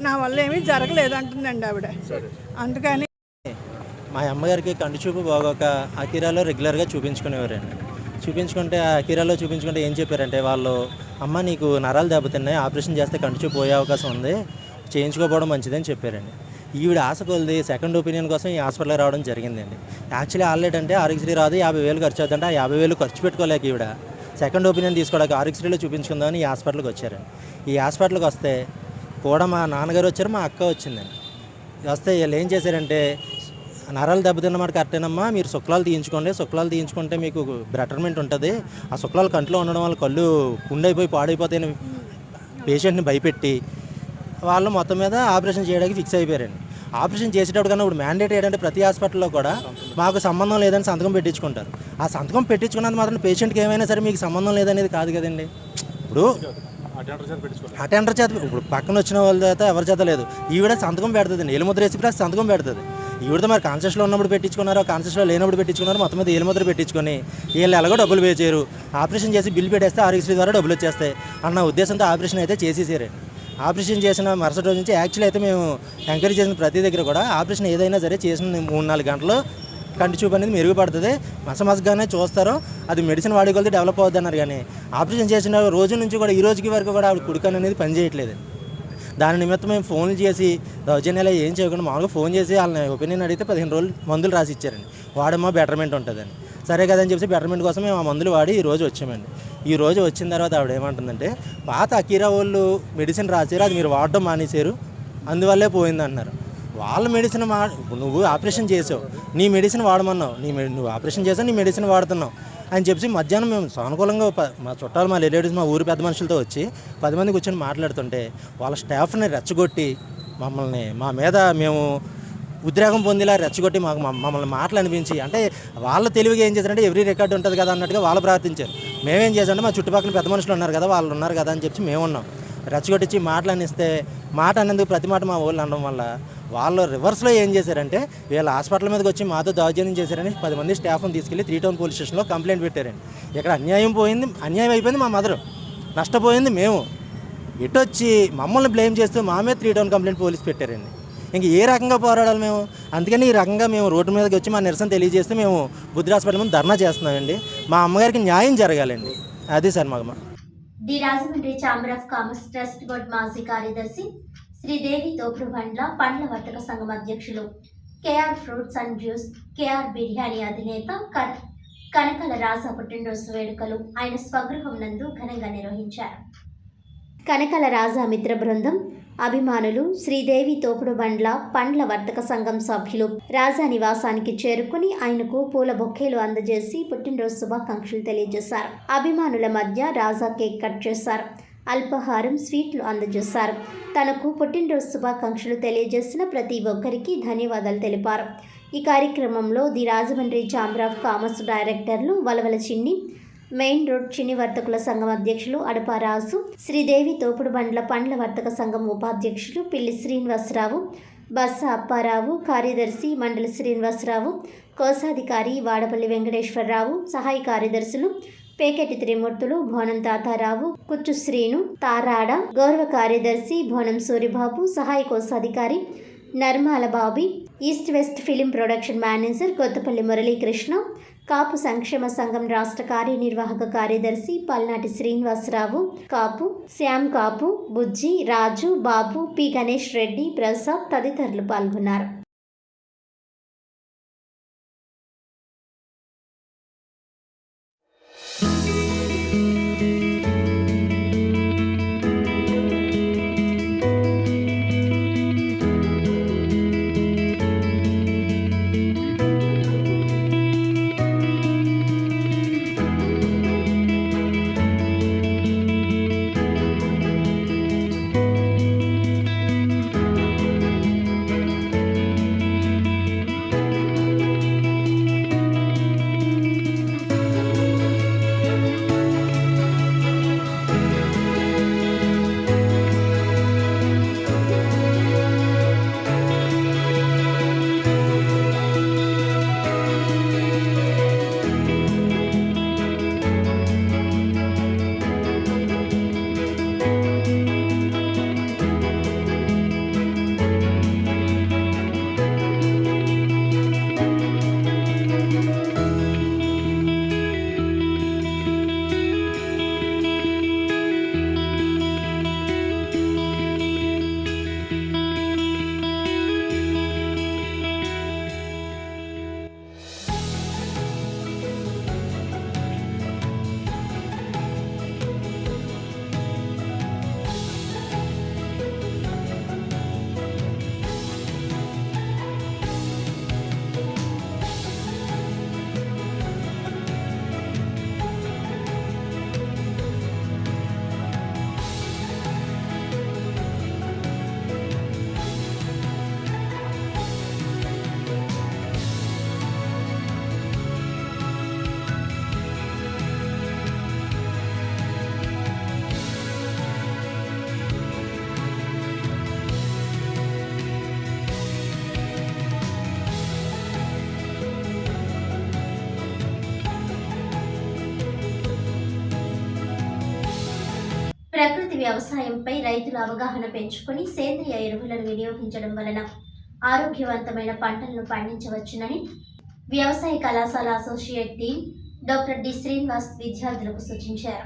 నా వల్ల ఏమీ జరగలేదంటుందండి ఆవిడ. అందుకని మా అమ్మగారికి కంటి చూపు బాగోక అకిరాలో రెగ్యులర్గా చూపించుకునేవారండి. చూపించుకుంటే ఆ అకిరాలో చూపించుకుంటే ఏం చెప్పారంటే వాళ్ళు, అమ్మ నీకు నరాలు దెబ్బతిన్నాయి, ఆపరేషన్ చేస్తే కంటి చూపు పోయే అవకాశం ఉంది, చేయించుకోపోవడం మంచిదని చెప్పారండి. ఈవిడ ఆశ కొలిది సెకండ్ ఒపీనియన్ కోసం ఈ హాస్పిటల్కి రావడం జరిగిందండి. యాక్చువల్లీ ఆల్రెడీ ఆరోగ్యశ్రీ రాదు, 50,000 ఖర్చు అవుతుంటే ఆ 50,000 ఖర్చు పెట్టుకోలేక ఈవిడ సెకండ్ ఒపీనియన్ తీసుకోవడానికి ఆరోగ్యశ్రీలో చూపించుకుందామని ఈ హాస్పిటల్కి వచ్చారండి. ఈ హాస్పిటల్కి వస్తే కూడా మా నాన్నగారు వచ్చారు, మా అక్క వచ్చిందండి. వస్తే వీళ్ళు ఏం చేశారంటే, నరాలు దెబ్బతిన్నమాట కరెక్టేనమ్మా, మీరు శుక్లాలు తీయించుకోండి, శుక్లాలు తీయించుకుంటే మీకు బెటర్మెంట్ ఉంటుంది, ఆ శుక్లాలు కంట్లో ఉండడం వల్ల కళ్ళు పుండైపోయి పాడైపోతాయని పేషెంట్ని భయపెట్టి వాళ్ళు మొత్తం మీద ఆపరేషన్ చేయడానికి ఫిక్స్ అయిపోయారండి. ఆపరేషన్ చేసేటప్పుడు కన్నా ఇప్పుడు మ్యాండేట్ ఏంటంటే ప్రతి హాస్పిటల్లో కూడా మాకు సంబంధం లేదని సంతకం పెట్టించుకుంటారు. ఆ సంతకం పెట్టించుకున్నది మాత్రం పేషెంట్కి ఏమైనా సరే మీకు సంబంధం లేదనేది కాదు కదండి. ఇప్పుడు అటెండర్ చేత ఇప్పుడు పక్కన వచ్చిన వాళ్ళ చేత ఎవరి చేత లేదు, ఈవిడ సంతకం పెడుతుందండి. ఏలుముద్ర వేసి ప్లస్ సంతకం పెడుతుంది. ఈవిడతో మరి కాన్షియస్లో ఉన్నప్పుడు పెట్టించుకున్నారో కాన్షియస్లో లేనప్పుడు పెట్టించుకున్నారో మొత్తం మీద ఏలుముద్ర పెట్టించుకొని వీళ్ళు ఎలాగో డబ్బులు పే చేయరు, ఆపరేషన్ చేసి బిల్ పెట్టేస్తే ఆరోగ్యశ్రీ ద్వారా డబ్బులు వచ్చేస్తాయి అన్న ఉద్దేశంతో ఆపరేషన్ అయితే చేసేసారండి. ఆపరేషన్ చేసిన మరుసటి రోజు నుంచి యాక్చువల్లీ అయితే మేము ఎంకరేజ్ చేసిన ప్రతి దగ్గర కూడా ఆపరేషన్ ఏదైనా సరే చేసిన 3-4 గంటలు కంటి చూపు అనేది మెరుగుపడుతుంది, మసమసగానే చూస్తారు, అది మెడిసిన్ వాడే కొద్దీ డెవలప్ అవుతుంది అన్నారు. కానీ ఆపరేషన్ చేసిన రోజు నుంచి కూడా ఈ రోజుకి వరకు కూడా ఆవిడ కుడికన్ను అనేది పనిచేయట్లేదు. దాని నిమిత్తం మేము ఫోన్లు చేసి దౌర్జన్యాలు ఏం చేయకుండా మామూలుగా ఫోన్ చేసి వాళ్ళని ఒపీనియన్ అడిగితే 15 రోజులు మందులు రాసి ఇచ్చారండి. వాడమ్మా బెటర్మెంట్ ఉంటుందని. సరే కదని చెప్పి బెటర్మెంట్ కోసం మేము ఆ మందులు వాడి ఈరోజు వచ్చామండి. ఈ రోజు వచ్చిన తర్వాత ఆవిడ ఏమంటుందంటే, పాత అకీరా వాళ్ళు మెడిసిన్ రాశారు, అది మీరు వాడడం మానేశారు, అందువల్లే పోయింది అన్నారు. వాళ్ళ మెడిసిన్ నువ్వు ఆపరేషన్ చేసావు, నీ మెడిసిన్ వాడమన్నావు, నువ్వు ఆపరేషన్ చేసావు, నీ మెడిసిన్ వాడుతున్నావు అని చెప్పి మధ్యాహ్నం మేము సానుకూలంగా మా చుట్టాలు, మా రిలేటివ్స్, మా ఊరి పెద్ద మనుషులతో వచ్చి 10 మంది కూర్చొని మాట్లాడుతుంటే వాళ్ళ స్టాఫ్ని రెచ్చగొట్టి మమ్మల్ని మా మీద మేము ఉద్రేకం పొందేలా రెచ్చగొట్టి మమ్మల్ని మాటలు అనిపించి, అంటే వాళ్ళ తెలివిగా ఏం చేశారంటే ఎవ్రీ రికార్డు ఉంటుంది కదా అన్నట్టుగా వాళ్ళు ప్రార్థించారు. మేమేం చేసామంటే మా చుట్టుపక్కల పెద్ద మనుషులు ఉన్నారు కదా, వాళ్ళు ఉన్నారు కదా అని చెప్పి మేము ఉన్నాం. రెచ్చగొట్టించి మాటలు అనిస్తే మాట అన్నందుకు ప్రతి మాట మా ఊళ్ళు అనడం వల్ల వాళ్ళు రివర్స్లో ఏం చేశారంటే వీళ్ళ హాస్పిటల్ మీదకి వచ్చి మాతో దౌర్జన్యం చేశారని 10 మంది స్టాఫ్ని తీసుకెళ్ళి 3 టౌన్ పోలీస్ స్టేషన్లో కంప్లైంట్ పెట్టారండి. ఇక్కడ అన్యాయం అయిపోయింది, మా మదరు నష్టపోయింది మేము. ఇటొచ్చి మమ్మల్ని బ్లేమ్ చేస్తూ మా మీద 3 టౌన్ కంప్లైంట్ పోలీస్ పెట్టారండి. ఇంక ఏ రకంగా పోరాడాలి మేము? అందుకని ఈ రకంగా మేము రోడ్డు మీదకి వచ్చి మా నిరసన తెలియజేస్తే మేము బుద్ధి హాస్పిటల్ ముందు ధర్నా చేస్తున్నామండి. మా అమ్మగారికి న్యాయం జరగాలండి, అదే సార్ మాకు. The Rajahmundry chamber of commerce trust board మాజీ కార్యదర్శి శ్రీదేవి తోపుడుబండ్ల పండ్ల వర్తక సంఘం అధ్యక్షులు KR fruits and juice, KR biryani అధినేత కనకల రాజా పుట్టినరోజు వేడుకలు ఆయన స్వగృహం నందు ఘనంగా నిర్వహించారు. కనకల రాజా మిత్ర బృందం అభిమానులు శ్రీదేవి తోపుడుబండ్ల పండ్ల వర్తక సంఘం సభ్యులు రాజా నివాసానికి చేరుకుని ఆయనకు పూల బొకేలు అందజేసి పుట్టినరోజు శుభాకాంక్షలు తెలియజేశారు. అభిమానుల మధ్య రాజా కేక్ కట్ చేశారు, అల్పాహారం, స్వీట్లు అందజేశారు. తనకు పుట్టినరోజు శుభాకాంక్షలు తెలియజేసిన ప్రతి ఒక్కరికి ధన్యవాదాలు తెలిపారు. ఈ కార్యక్రమంలో the Rajahmundry chamber of commerce డైరెక్టర్లు వలవల చిన్ని, మెయిన్ రోడ్ చిన్ని వర్తకుల సంఘం అధ్యక్షులు అడపారాజు, శ్రీదేవి తోపుడుబండ్ల పండ్ల వర్తక సంఘం ఉపాధ్యక్షులు పిల్లి శ్రీనివాసరావు, బస్స అప్పారావు, కార్యదర్శి మండలి శ్రీనివాసరావు, కోశాధికారి వాడపల్లి వెంకటేశ్వరరావు, సహాయ కార్యదర్శులు పేకెటి త్రిమూర్తులు, భోనం తాతారావు, కుచ్చు శ్రీను, తారాడ, గౌరవ కార్యదర్శి భోనం సూరిబాబు, సహాయ కోశాధికారి Narmala Bobby, east west film production manager Kothapalli Muralikrishna, కాపు సంక్షేమ సంఘం రాష్ట్ర కార్యనిర్వాహక కార్యదర్శి పల్నాటి శ్రీనివాసరావు, కాపు శ్యామ్ కాపు, బుజ్జి, రాజు, బాబు, పి గణేష్ రెడ్డి, ప్రసాద్ తదితరులు పాల్గొన్నారు. ప్రకృతి వ్యవసాయంపై రైతుల అవగాహన పెంచుకొని సేంద్రియ ఎరువులను వినియోగించడం వలన ఆరోగ్యవంతమైన పంటలను పండించవచ్చునని వ్యవసాయ కళాశాల associate dean doctor D Srinivas విద్యార్థులకు సూచించారు.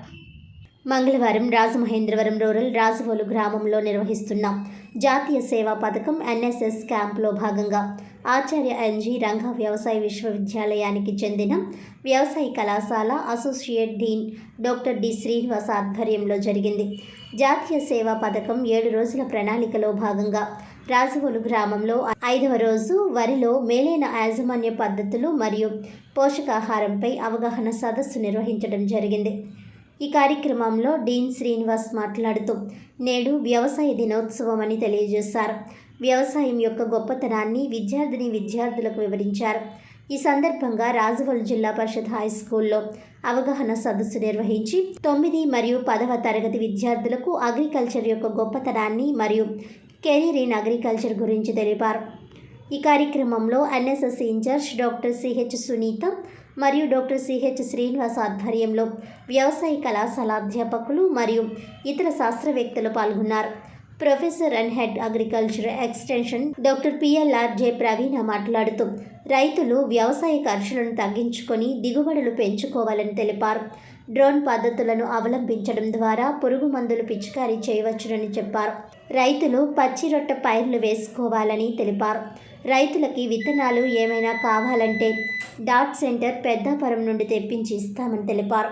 మంగళవారం రాజమహేంద్రవరం రూరల్ రాజవోలు గ్రామంలో నిర్వహిస్తున్న జాతీయ సేవా పథకం ఎన్ఎస్ఎస్ క్యాంపులో భాగంగా ఆచార్య ఎన్జీ రంగా వ్యవసాయ విశ్వవిద్యాలయానికి చెందిన వ్యవసాయ కళాశాల associate dean doctor D Srinivas ఆధ్వర్యంలో జరిగింది. జాతీయ సేవా పథకం 7 రోజుల ప్రణాళికలో భాగంగా రాజవోలు గ్రామంలో 5వ రోజు వరిలో మేలైన యాజమాన్య పద్ధతులు మరియు పోషకాహారంపై అవగాహన సదస్సు నిర్వహించడం జరిగింది. ఈ కార్యక్రమంలో డీన్ శ్రీనివాస్ మాట్లాడుతూ నేడు వ్యవసాయ దినోత్సవం అని తెలియజేశారు. వ్యవసాయం యొక్క గొప్పతనాన్ని విద్యార్థులకు వివరించారు. ఈ సందర్భంగా రాజవోలు జిల్లా పరిషత్ హై స్కూల్లో అవగాహన సదస్సు నిర్వహించి 9 మరియు 10వ తరగతి విద్యార్థులకు అగ్రికల్చర్ యొక్క గొప్పతనాన్ని మరియు కెరీర్ ఇన్ అగ్రికల్చర్ గురించి తెలిపారు. ఈ కార్యక్రమంలో NSS incharge doctor CH Sunitha మరియు డాక్టర్ సిహెచ్ శ్రీనివాస్ ఆధ్వర్యంలో వ్యవసాయ కళాశాల అధ్యాపకులు మరియు ఇతర శాస్త్రవేత్తలు పాల్గొన్నారు. Professor and head agriculture extension doctor PLRJ Praveena మాట్లాడుతూ రైతులు వ్యవసాయ ఖర్చులను తగ్గించుకొని దిగుబడులు పెంచుకోవాలని తెలిపారు. డ్రోన్ పద్ధతులను అవలంబించడం ద్వారా పురుగు మందులు పిచికారీ చేయవచ్చునని చెప్పారు. రైతులు పచ్చి రొట్ట పైర్లు వేసుకోవాలని తెలిపారు. రైతులకి విత్తనాలు ఏమైనా కావాలంటే డాట్ సెంటర్ పెద్దాపురం నుండి తెప్పించి ఇస్తామని తెలిపారు.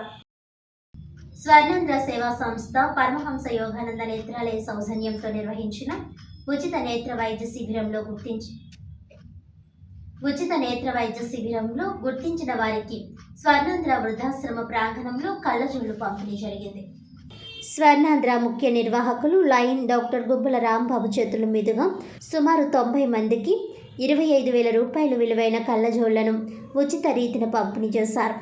స్వర్ణాంధ్ర సేవా సంస్థ పరమహంస యోగానంద నేత్రాలయ సౌజన్యంతో నిర్వహించిన ఉచిత నేత్ర వైద్య శిబిరంలో గుర్తించిన వారికి స్వర్ణాంధ్ర వృద్ధాశ్రమ ప్రాంగణంలో కళ్ళజోళ్లు పంపిణీ జరిగింది. స్వర్ణాంధ్ర ముఖ్య నిర్వాహకులు లైన్ డాక్టర్ గుబ్బల రాంబాబు చేతుల మీదుగా సుమారు 90 మందికి 25,000 రూపాయలు విలువైన కళ్ళజోళ్లను ఉచిత రీతిన పంపిణీ చేశారు.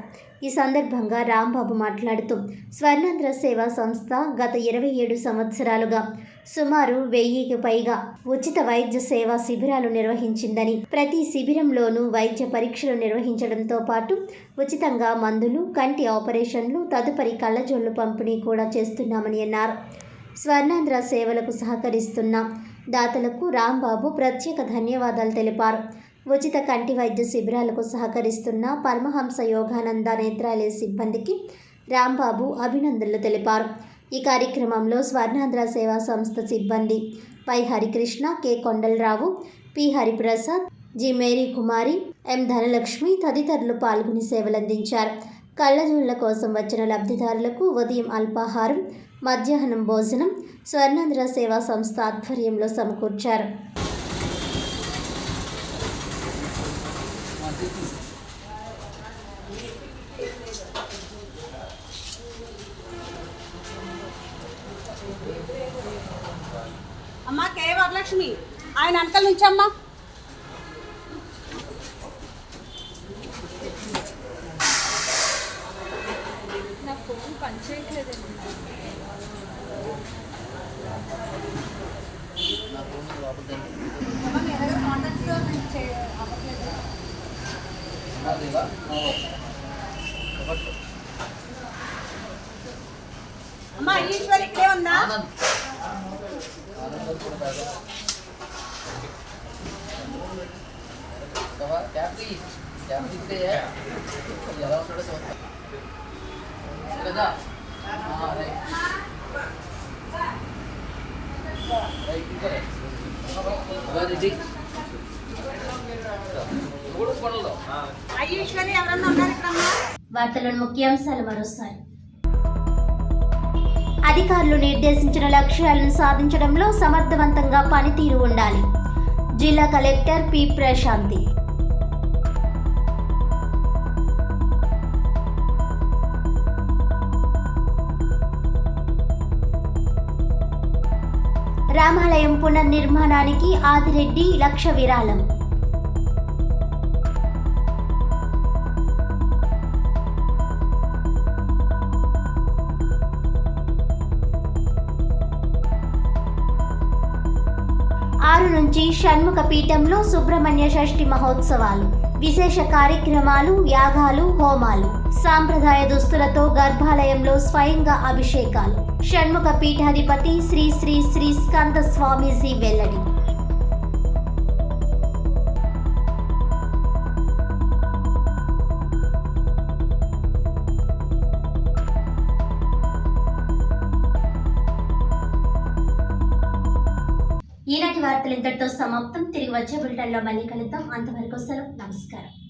ఈ సందర్భంగా రాంబాబు మాట్లాడుతూ స్వర్ణాంధ్ర సేవా సంస్థ గత 27 సంవత్సరాలుగా సుమారు 1000కి పైగా ఉచిత వైద్య సేవా శిబిరాలు నిర్వహించిందని, ప్రతి శిబిరంలోనూ వైద్య పరీక్షలు నిర్వహించడంతో పాటు ఉచితంగా మందులు, కంటి ఆపరేషన్లు, తదుపరి కళ్ళజోళ్లు పంపిణీ కూడా చేస్తున్నామని అన్నారు. స్వర్ణాంధ్ర సేవలకు సహకరిస్తున్న దాతలకు రాంబాబు ప్రత్యేక ధన్యవాదాలు తెలిపారు. ఉచిత కంటి వైద్య శిబిరాలకు సహకరిస్తున్న పరమహంస యోగానంద నేత్రాలయ సిబ్బందికి రాంబాబు అభినందనలు తెలిపారు. ఈ కార్యక్రమంలో స్వర్ణాంధ్ర సేవా సంస్థ సిబ్బంది Pai Harikrishna, K Kondalarao, P Hariprasad, G Mary Kumari, M Dhanalakshmi తదితరులు పాల్గొని సేవలందించారు. కళ్ళజోళ్ల కోసం వచ్చిన లబ్ధిదారులకు ఉదయం అల్పాహారం, మధ్యాహ్నం భోజనం స్వర్ణాంధ్ర సేవా సంస్థ ఆధ్వర్యంలో సమకూర్చారు. అమ్మా కే వరలక్ష్మి ఆయన అంకల్ నుంచి అమ్మా నా ఫోన్ పనిచేయట్లేదండి. అమ్మా ఈశ్వర్ ఇక్కడే ఉందా? ఎలా ఉంటాడో చూస్తా కదా. వార్తలోని ముఖ్యాంశాలు మరోసారి. అధికారులు నిర్దేశించిన లక్ష్యాలను సాధించడంలో సమర్థవంతంగా పనితీరు ఉండాలి. జిల్లా కలెక్టర్ పి ప్రశాంతి. రామాలయం పునర్నిర్మాణానికి ఆదిరెడ్డి 1,00,000 విరాళం. నుంచి షణ్ముఖ పీఠంలో సుబ్రహ్మణ్య షష్ఠి మహోత్సవాలు, విశేష కార్యక్రమాలు, యాగాలు, హోమాలు. సాంప్రదాయ దుస్తులతో గర్భాలయంలో స్వయంగా అభిషేకాలు. షణ్ముఖ పీఠాధిపతి శ్రీ శ్రీ శ్రీ స్కంద స్వామీజీ వెల్లడి. ఈనాటి వార్తలు ఇంతటితో సమాప్తం. తిరిగి వచ్చే బులెటిన్లో మళ్ళీ కలుద్దాం. అంతవరకు సెలవు. నమస్కారం.